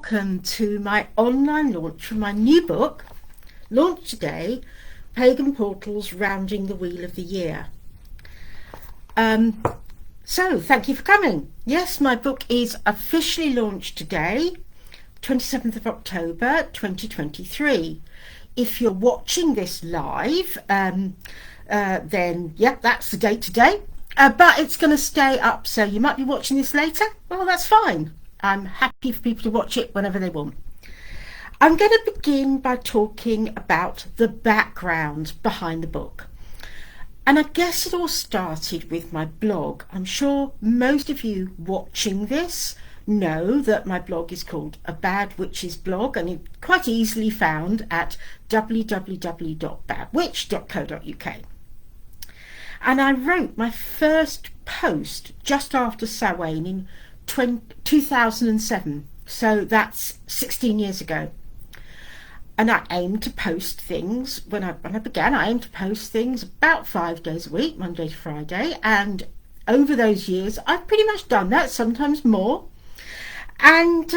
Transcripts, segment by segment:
welcome to my online launch for my new book, launched today, Pagan Portals, Rounding the Wheel of the Year. So thank you for coming. Yes, my book is officially launched today, 27th of October 2023. If you're watching this live, then yeah, that's the date today. But it's going to stay up, so you might be watching this later. Well, that's fine. I'm happy for people to watch it whenever they want. I'm going to begin by talking about the background behind the book. And I guess it all started with my blog. I'm sure most of you watching this know that my blog is called A Bad Witch's Blog, and it's quite easily found at www.badwitch.co.uk. And I wrote my first post just after Samhain in 2007, so that's 16 years ago. And I aimed to post things, when I began, I aimed to post things about 5 days a week, Monday to Friday, and over those years I've pretty much done that, sometimes more. And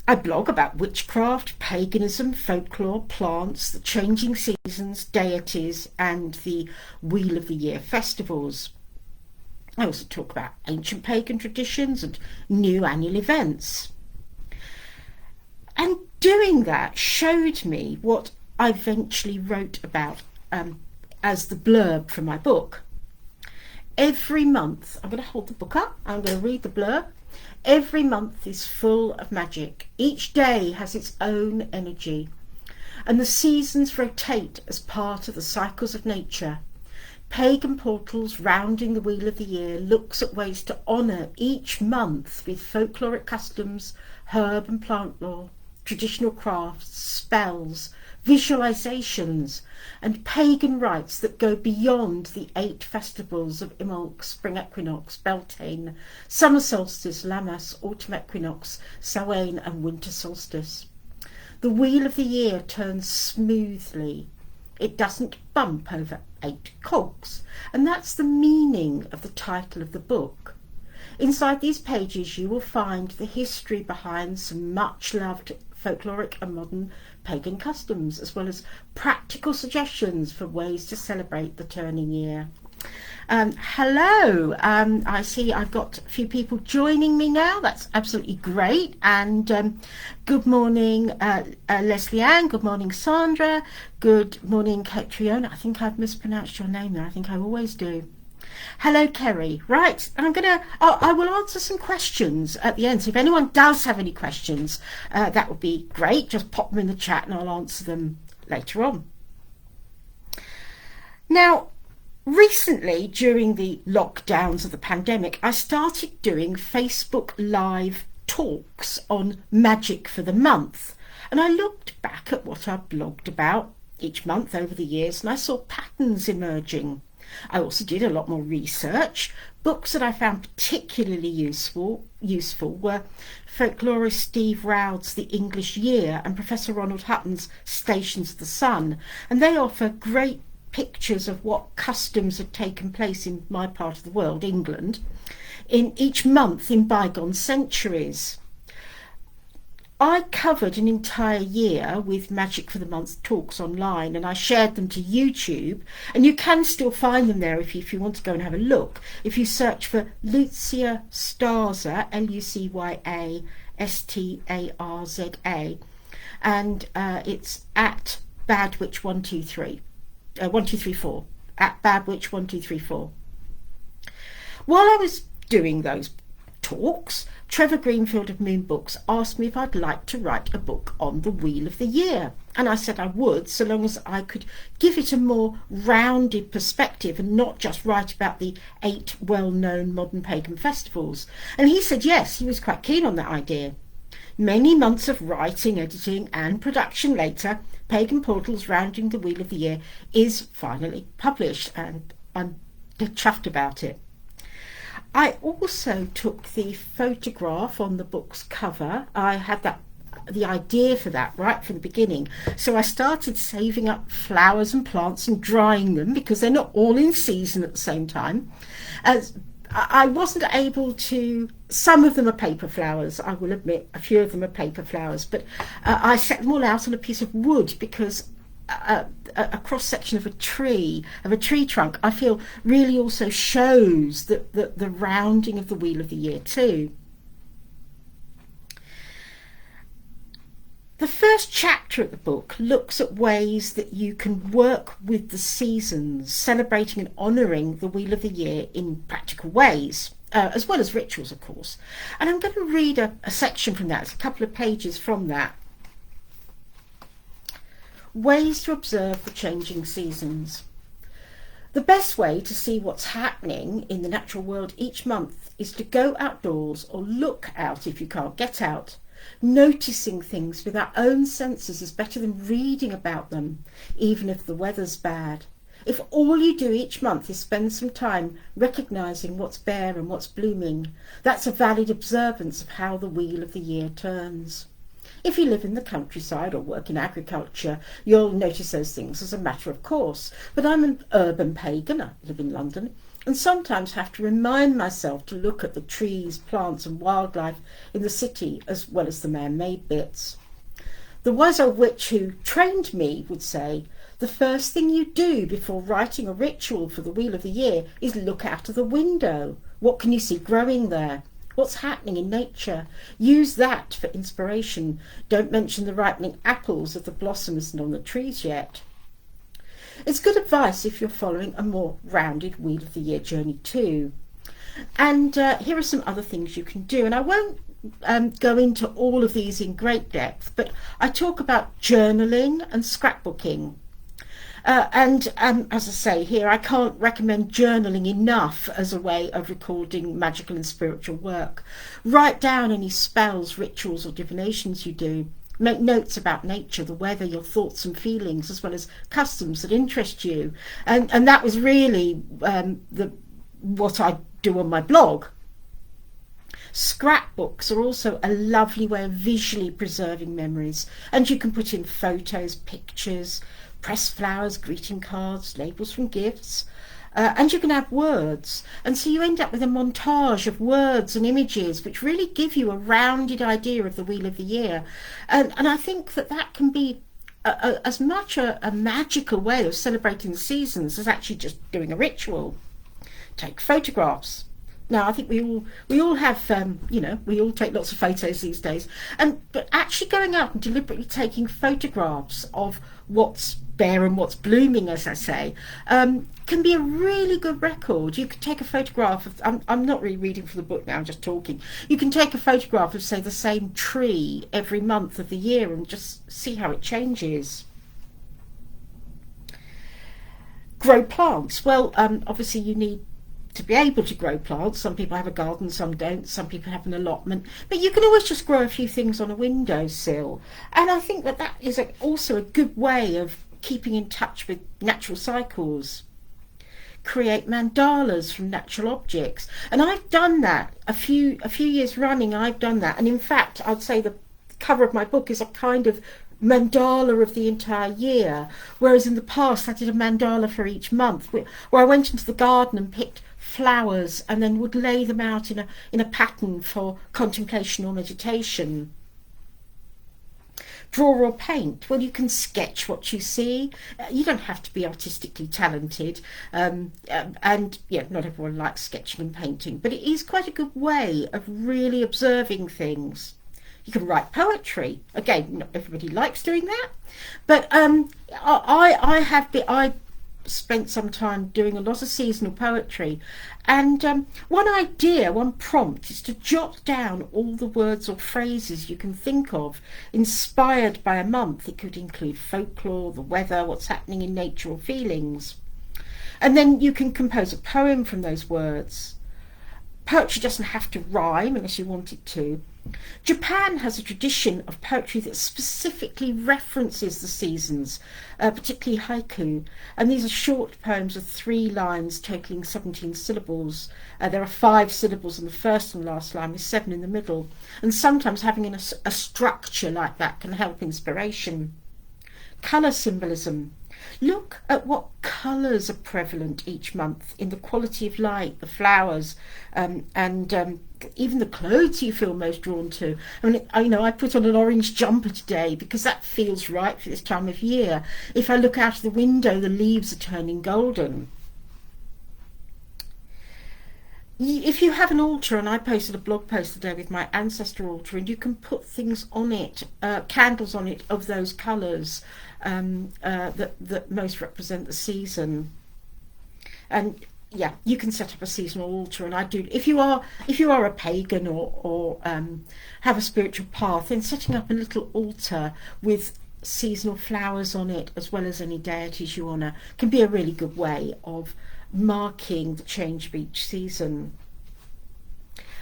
I blog about witchcraft, paganism, folklore, plants, the changing seasons, deities, and the Wheel of the Year festivals. I also talk about ancient pagan traditions and new annual events. And doing that showed me what I eventually wrote about as the blurb for my book. Every month, I'm going to hold the book up, I'm going to read the blurb. Every month is full of magic. Each day has its own energy, and the seasons rotate as part of the cycles of nature. Pagan Portals, Rounding the Wheel of the Year, looks at ways to honour each month with folkloric customs, herb and plant lore, traditional crafts, spells, visualizations, and pagan rites that go beyond the 8 festivals of Imbolc, Spring Equinox, Beltane, Summer Solstice, Lammas, Autumn Equinox, Samhain and Winter Solstice. The Wheel of the Year turns smoothly. It doesn't bump over 8 cogs, and that's the meaning of the title of the book. Inside these pages you will find the history behind some much loved folkloric and modern pagan customs, as well as practical suggestions for ways to celebrate the turning year. Hello, I see I've got a few people joining me now. That's absolutely great. And good morning, Leslie Ann. Good morning, Sandra. Good morning, Catriona. I think I've mispronounced your name there. I think I always do. Hello, Kerry. Right, I will answer some questions at the end. So if anyone does have any questions, that would be great. Just pop them in the chat and I'll answer them later on. Now, recently, during the lockdowns of the pandemic, I started doing Facebook Live talks on magic for the month. And I looked back at what I blogged about each month over the years, and I saw patterns emerging. I also did a lot more research. Books that I found particularly useful were folklorist Steve Roud's The English Year and Professor Ronald Hutton's Stations of the Sun, and they offer great pictures of what customs had taken place in my part of the world, England, in each month in bygone centuries. I covered an entire year with Magic for the Month talks online, and I shared them to YouTube, and you can still find them there if you want to go and have a look. If you search for Lucia Starza, Lucia Starza, and it's at Badwitch1234, at Badwitch1234. While I was doing those talks, Trevor Greenfield of Moon Books asked me if I'd like to write a book on the Wheel of the Year, and I said I would, so long as I could give it a more rounded perspective and not just write about the 8 well-known modern pagan festivals. And he said yes, he was quite keen on that idea. Many months of writing, editing and production later, Pagan Portals, Rounding the Wheel of the Year is finally published, and I'm chuffed about it. I also took the photograph on the book's cover. I had the idea for that right from the beginning. So I started saving up flowers and plants and drying them because they're not all in season at the same time. As I wasn't able to Some of them are paper flowers, I will admit. A few of them are paper flowers, but I set them all out on a piece of wood because a cross section of a tree trunk, I feel really also shows the rounding of the wheel of the year too. The first chapter of the book looks at ways that you can work with the seasons, celebrating and honouring the wheel of the year in practical ways, as well as rituals, of course. And I'm going to read a section from that. It's a couple of pages from that. Ways to observe the changing seasons. The best way to see what's happening in the natural world each month is to go outdoors or look out if you can't get out. Noticing things with our own senses is better than reading about them, even if the weather's bad. If all you do each month is spend some time recognising what's bare and what's blooming, that's a valid observance of how the wheel of the year turns. If you live in the countryside or work in agriculture, you'll notice those things as a matter of course. But I'm an urban pagan, I live in London, and sometimes have to remind myself to look at the trees, plants and wildlife in the city as well as the man-made bits. The wise old witch who trained me would say, the first thing you do before writing a ritual for the wheel of the year is look out of the window. What can you see growing there? What's happening in nature? Use that for inspiration. Don't mention the ripening apples if the blossom isn't on the trees yet. It's good advice if you're following a more rounded wheel of the year journey too. And here are some other things you can do. And I won't go into all of these in great depth, but I talk about journaling and scrapbooking. As I say here, I can't recommend journaling enough as a way of recording magical and spiritual work. Write down any spells, rituals or divinations you do. Make notes about nature, the weather, your thoughts and feelings, as well as customs that interest you. And that was really what I do on my blog. Scrapbooks are also a lovely way of visually preserving memories, and you can put in photos, pictures, pressed flowers, greeting cards, labels from gifts, and you can add words, and so you end up with a montage of words and images which really give you a rounded idea of the wheel of the year. And I think that can be as much a magical way of celebrating the seasons as actually just doing a ritual. Take photographs. Now, I think we all have, we all take lots of photos these days, but actually going out and deliberately taking photographs of what's bare and what's blooming, as I say, can be a really good record. You could take a photograph of, I'm not really reading from the book now, I'm just talking. You can take a photograph of, say, the same tree every month of the year and just see how it changes. Grow plants. Well, obviously you need to be able to grow plants. Some people have a garden, some don't, some people have an allotment, but you can always just grow a few things on a windowsill. And I think that is also a good way of keeping in touch with natural cycles. Create mandalas from natural objects, and I've done that a few years running. I've done that, and in fact I'd say the cover of my book is a kind of mandala of the entire year, whereas in the past I did a mandala for each month, where I went into the garden and picked flowers and then would lay them out in a pattern for contemplation or meditation. Draw or paint. Well, you can sketch what you see. You don't have to be artistically talented, and not everyone likes sketching and painting, but it is quite a good way of really observing things. You can write poetry. Again, not everybody likes doing that, but I spent some time doing a lot of seasonal poetry, and one prompt is to jot down all the words or phrases you can think of inspired by a month. It could include folklore, the weather, what's happening in nature or feelings, and then you can compose a poem from those words. Poetry doesn't have to rhyme unless you want it to. Japan has a tradition of poetry that specifically references the seasons, particularly haiku, and these are short poems of 3 lines totaling 17 syllables. There are 5 syllables in the first and last line with 7 in the middle, and sometimes having a structure like that can help inspiration. Colour symbolism. Look at what colours are prevalent each month in the quality of light, the flowers, and even the clothes you feel most drawn to. I mean, I put on an orange jumper today because that feels right for this time of year. If I look out of the window, the leaves are turning golden. If you have an altar, and I posted a blog post today with my ancestor altar, and you can put things on it, candles on it of those colours that most represent the season. And yeah, you can set up a seasonal altar, and I do. If you are a pagan or have a spiritual path, then setting up a little altar with seasonal flowers on it, as well as any deities you honour, can be a really good way of marking the change of each season.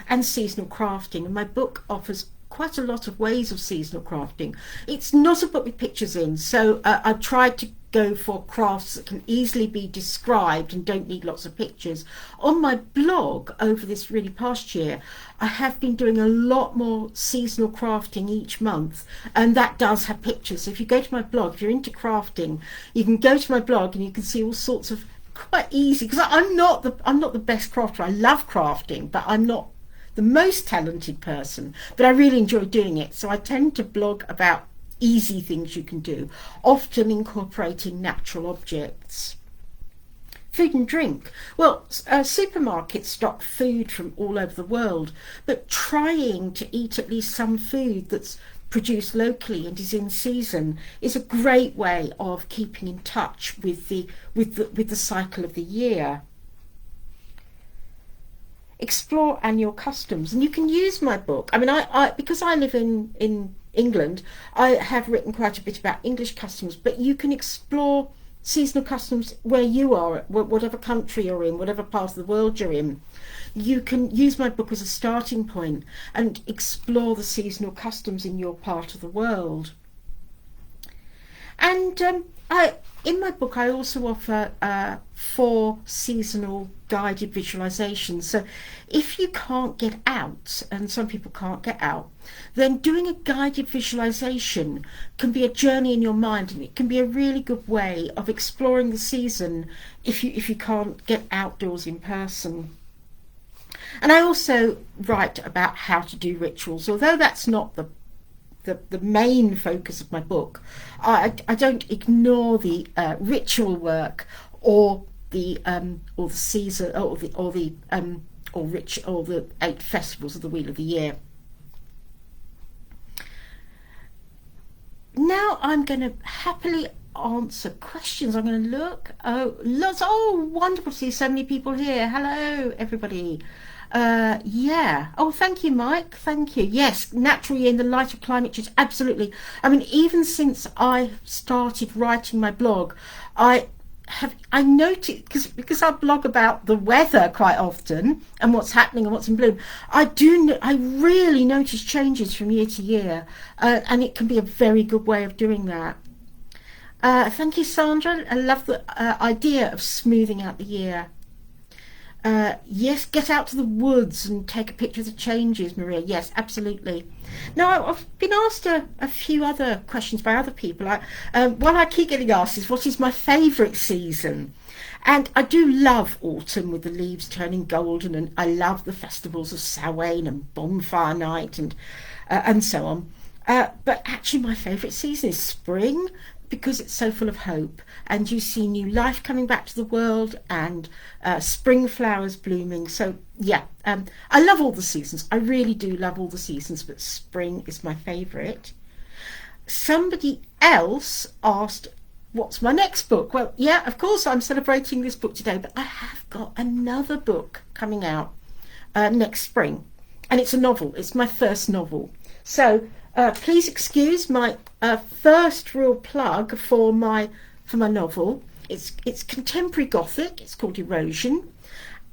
And seasonal crafting, and my book offers quite a lot of ways of seasonal crafting. It's not a book with pictures in, so I've tried to go for crafts that can easily be described and don't need lots of pictures. On my blog over this really past year, I have been doing a lot more seasonal crafting each month, and that does have pictures. So if you go to my blog, if you're into crafting, you can go to my blog and you can see all sorts of quite easy, because I'm not the best crafter. I love crafting, but I'm not the most talented person, but I really enjoy doing it. So I tend to blog about easy things you can do, often incorporating natural objects. Food and drink. Well, supermarkets stock food from all over the world, but trying to eat at least some food that's produced locally and is in season is a great way of keeping in touch with the cycle of the year. Explore annual customs, and you can use my book. I mean, I because I live in England, I have written quite a bit about English customs, but you can explore seasonal customs where you are, whatever country you're in, whatever part of the world you're in. You can use my book as a starting point and explore the seasonal customs in your part of the world. And in my book, I also offer 4 seasonal guided visualizations. So if you can't get out, and some people can't get out, then doing a guided visualization can be a journey in your mind, and it can be a really good way of exploring the season if you can't get outdoors in person. And I also write about how to do rituals, although that's not the main focus of my book. I don't ignore the ritual work or the season or the 8 festivals of the Wheel of the Year. Now I'm going to happily answer questions. I'm going to look. Wonderful to see so many people here. Hello, everybody. Thank you, Mike. Thank you. Yes, naturally in the light of climate change, absolutely. I mean, even since I started writing my blog, I noticed, because I blog about the weather quite often and what's happening and what's in bloom. I really notice changes from year to year, and it can be a very good way of doing that. Thank you, Sandra. I love the idea of smoothing out the year. Yes, get out to the woods and take a picture of the changes, Maria. Yes, absolutely. Now, I've been asked a few other questions by other people. One I keep getting asked is, what is my favourite season? And I do love autumn with the leaves turning golden, and I love the festivals of Samhain and Bonfire Night and so on. But actually my favourite season is spring, because it's so full of hope, and you see new life coming back to the world, and spring flowers blooming. So yeah, I love all the seasons. I really do love all the seasons, but spring is my favourite. Somebody else asked, what's my next book? Well, yeah, of course I'm celebrating this book today, but I have got another book coming out next spring, and it's a novel. It's my first novel. So please excuse my first real plug for my novel. It's contemporary Gothic. It's called Erosion,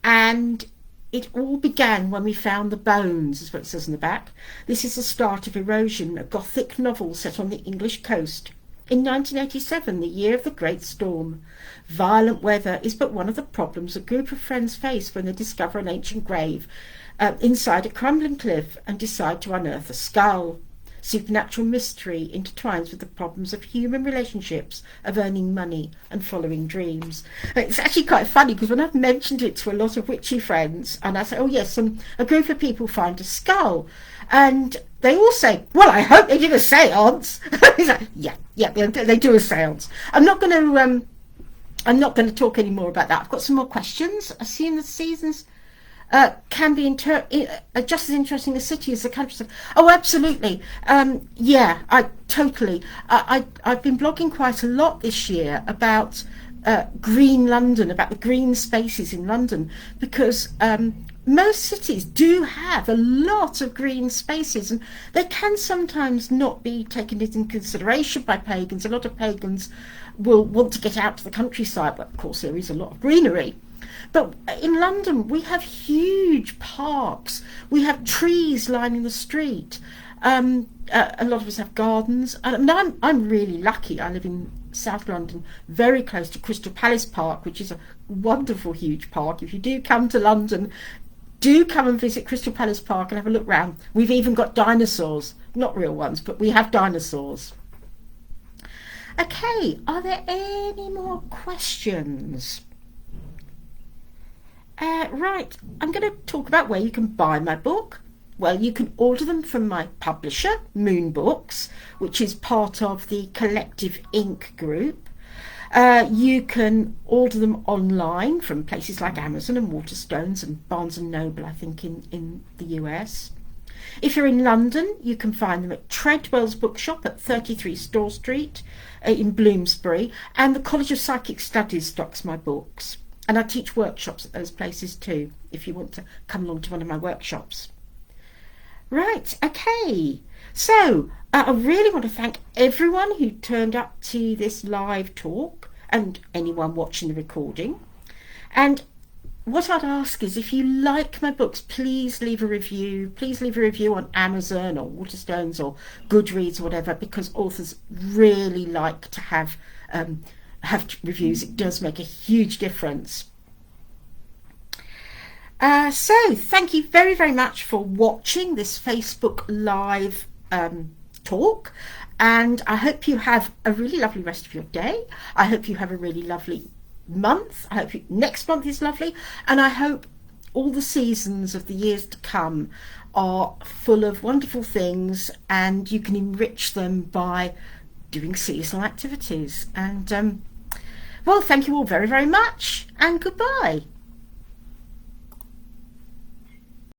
and it all began when we found the bones, is what it says in the back. This is the start of Erosion, a Gothic novel set on the English coast in 1987, the year of the Great Storm. Violent weather is but one of the problems a group of friends face when they discover an ancient grave inside a crumbling cliff and decide to unearth a skull. supernatural mystery intertwines with the problems of human relationships, of earning money and following dreams. It's actually quite funny because when I've mentioned it to a lot of witchy friends and I say, oh yes, a group of people find a skull, and they all say, well, I hope they did a seance. Like, yeah, they do a seance. I'm not going to talk any more about that. I've got some more questions. I see in the seasons can be just as interesting a city as the countryside. Oh, absolutely. Yeah, I totally. I've been blogging quite a lot this year about green London, about the green spaces in London, because most cities do have a lot of green spaces, and they can sometimes not be taken into consideration by pagans. A lot of pagans will want to get out to the countryside, but of course there is a lot of greenery. But in London, we have huge parks. We have trees lining the street. A lot of us have gardens. And I'm really lucky. I live in South London, very close to Crystal Palace Park, which is a wonderful, huge park. If you do come to London, do come and visit Crystal Palace Park and have a look round. We've even got dinosaurs. Not real ones, but we have dinosaurs. Okay, are there any more questions? Right, I'm going to talk about where you can buy my book. Well, you can order them from my publisher, Moon Books, which is part of the Collective Ink group. You can order them online from places like Amazon and Waterstones and Barnes & Noble, I think, in the US. If you're in London, you can find them at Treadwell's Bookshop at 33 Store Street in Bloomsbury, and the College of Psychic Studies stocks my books. And I teach workshops at those places too, if you want to come along to one of my workshops. Right, okay. So, I really want to thank everyone who turned up to this live talk and anyone watching the recording. And what I'd ask is, if you like my books, please leave a review. Please leave a review on Amazon or Waterstones or Goodreads or whatever, because authors really like to have reviews. It does make a huge difference. So thank you very, very much for watching this Facebook Live talk, and I hope you have a really lovely rest of your day. I hope you have a really lovely month. I hope next month is lovely, and I hope all the seasons of the years to come are full of wonderful things and you can enrich them by doing seasonal activities. And well, thank you all very, very much, and goodbye.